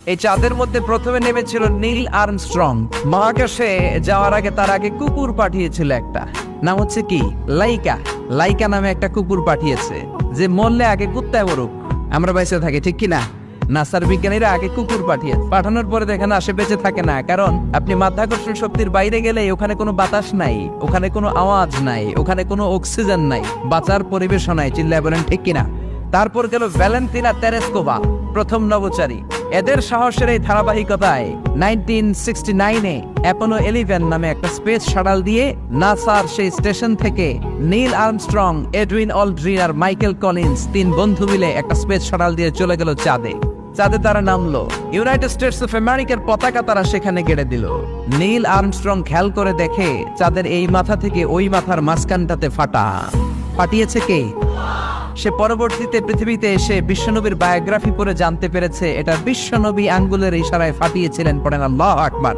এই চাঁদের মধ্যে প্রথমে নেমেছিল নীল আর্মস্ট্রং। মহাকাশে যাওয়ার আগে তার আগে কুকুর পাঠিয়েছিল একটা, নাম হচ্ছে কি লাইকা। লাইকা নামে একটা কুকুর পাঠিয়েছে, যে মরলে আগে কুত্তায় মরুক, আমরা বেঁচে থাকি, ঠিক কিনা? নাসার বিজ্ঞানীরা আগে কুকুর পাঠানোর পরে দেখেন আসে বেঁচে থাকে না, কারণ আপনি মাধ্যাকর্ষণ শক্তির বাইরে গেলে ওখানে কোনো বাতাস নাই, ওখানে কোনো আওয়াজ নাই, ওখানে কোনো অক্সিজেন নাই, বাঁচার পরিবেশও নাই। চিল্লায় বলেন ঠিক কিনা? তারপর গেল ভ্যালেন্টিনা তেরেস্কোভা, প্রথম নভোচারী। এদের সাহসের এই ধারাবাহিকতায় 1969-এ অ্যাপোলো 11 নামে একটা স্পেস শাটল দিয়ে নাসার সেই স্টেশন থেকে নীল আর্মস্ট্রং, এডউইন অলড্রিন আর মাইকেল কলিন্স তিন বন্ধু মিলে একটা স্পেস শাটল দিয়ে চলে গেল চাঁদে। চাঁদে তারা নামলো, ইউনাইটেড স্টেটস অফ আমেরিকার পতাকা তারা সেখানে গেড়ে দিল। নীল আর্মস্ট্রং খেয়াল করে দেখে চাঁদের এই মাথা থেকে ওই মাথার মাঝখানটাতে ফাটিয়েছে কে? সে পরবর্তীতে পৃথিবীতে এসে বিশ্বনবীর বায়োগ্রাফি পড়ে জানতে পেরেছে এটা বিশ্বনবী আঙ্গুলের ইশারায় ফাটিয়েছিলেন। পড়েন আল্লাহু আকবার।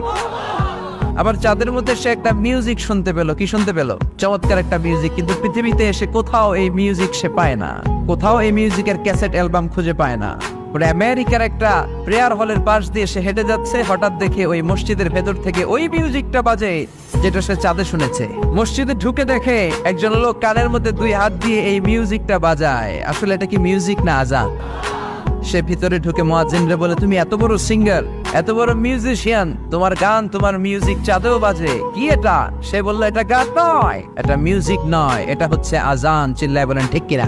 আবার চাঁদের মধ্যে সে একটা মিউজিক শুনতে পেল। কি শুনতে পেল? চমৎকার একটা মিউজিক, কিন্তু পৃথিবীতে এসে কোথাও এই মিউজিক সে পায় না, কোথাও এই মিউজিকের ক্যাসেট অ্যালবাম খুঁজে পায় না। পরে আমেরিকার একটা প্রেয়ার হলের পাশ দিয়ে সে হেঁটে যাচ্ছে, হঠাৎ দেখে ওই মসজিদের ভেতর থেকে ওই মিউজিকটা বাজে যেটা সে চাঁদে শুনেছে। মসজিদে ঢুকে দেখে একজন লোক কানের মধ্যে দুই হাত দিয়ে এই মিউজিকটা বাজায়। আসলে এটা কি মিউজিক না আজান? সে ভিতরে ঢুকে মুয়াজ্জিনরে বলে, তুমি এত বড় সিঙ্গার, এত বড় মিউজিশিয়ান, তোমার গান, তোমার মিউজিক চাঁদেও বাজে, কি এটা? সে বলল, এটা গান নয়, এটা মিউজিক নয়, এটা হচ্ছে আজান। চিল্লায় বলেন ঠিক কিনা?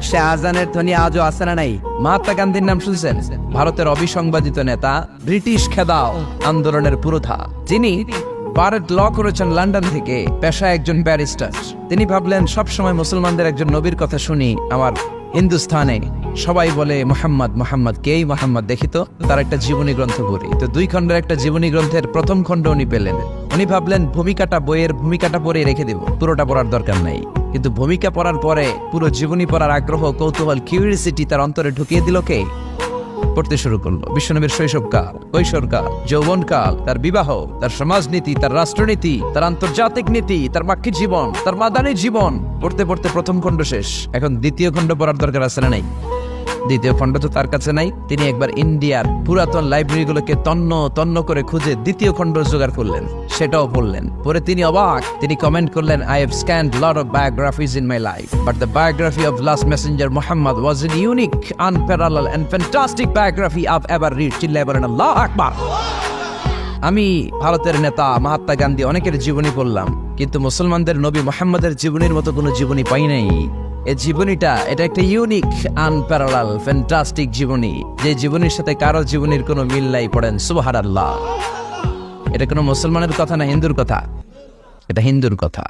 সে আজানের ধ্বনি আজও আছে না নাই? মহাত্মা গান্ধীর নাম শুনছেন? ভারতের অবিসংবাদিত নেতা, ব্রিটিশ খেদাও আন্দোলনের পুরোধা, যিনি বারেট ল করেছেন লন্ডন থেকে, পেশায় একজন ব্যারিস্টার। তিনি ভাবলেন সবসময় মুসলমানদের একজন নবীর কথা শুনি, আমার হিন্দুস্থানে সবাই বলে মোহাম্মদ মোহাম্মদ, কেই মোহাম্মদ, দেখি তো তার একটা জীবনী গ্রন্থ পড়ি। তো 2 খণ্ডের একটা জীবনী গ্রন্থের প্রথম খণ্ড উনি পেলেন। উনি ভাবলেন বইয়ের ভূমিকাটা পড়ে রেখে দেব, পুরোটা পড়ার দরকার নাই। কিন্তু ভূমিকা পড়ার পরে পুরো জীবনী পড়ার আগ্রহ, কৌতূহল, কিউরিয়াসিটি তার অন্তরে ঢুকিয়ে দিল কে? পড়তে শুরু করলো বিশ্বনবীর শৈশবকাল, কৈশোরকাল, যৌবনকাল, তার বিবাহ, তার সমাজনীতি, তার রাষ্ট্রনীতি, তার আন্তর্জাতিক নীতি, তার মাক্কি জীবন, তার মাদানী জীবন। পড়তে পড়তে প্রথম খণ্ড শেষ। এখন দ্বিতীয় খণ্ড পড়ার দরকার আছে না নাই? দ্বিতীয় খণ্ড তো তার কাছে নাই। তিনি একবার ইন্ডিয়ার পুরাতন লাইব্রেরিগুলোকে তন্ন করে খুঁজে দ্বিতীয় খণ্ড জোগাড় করলেন, সেটাও পড়লেন। পরে তিনি অবাক, তিনি কমেন্ট করলেন, I have scanned lot of biographies in my life, but the biography of last messenger Muhammad was an unique, unparalleled and fantastic biography I've ever read. চিল্লায় বলেন আল্লাহু আকবার। আমি ভারতের নেতা মহাত্মা গান্ধী অনেকের জীবনী পড়লাম, কিন্তু মুসলমানদের নবী মুহাম্মদের জীবনীর মতো কোনো জীবনী পাই নাই। এই জীবনীটা, এটা একটা ইউনিক, আনপ্যারালাল, ফ্যান্টাস্টিক জীবনী, যে জীবনীর সাথে কারো জীবনীর কোনো মিল নাই। পড়েন সুবহানাল্লাহ। এটা কোনো মুসলমানের কথা না হিন্দুর কথা? এটা হিন্দুর কথা।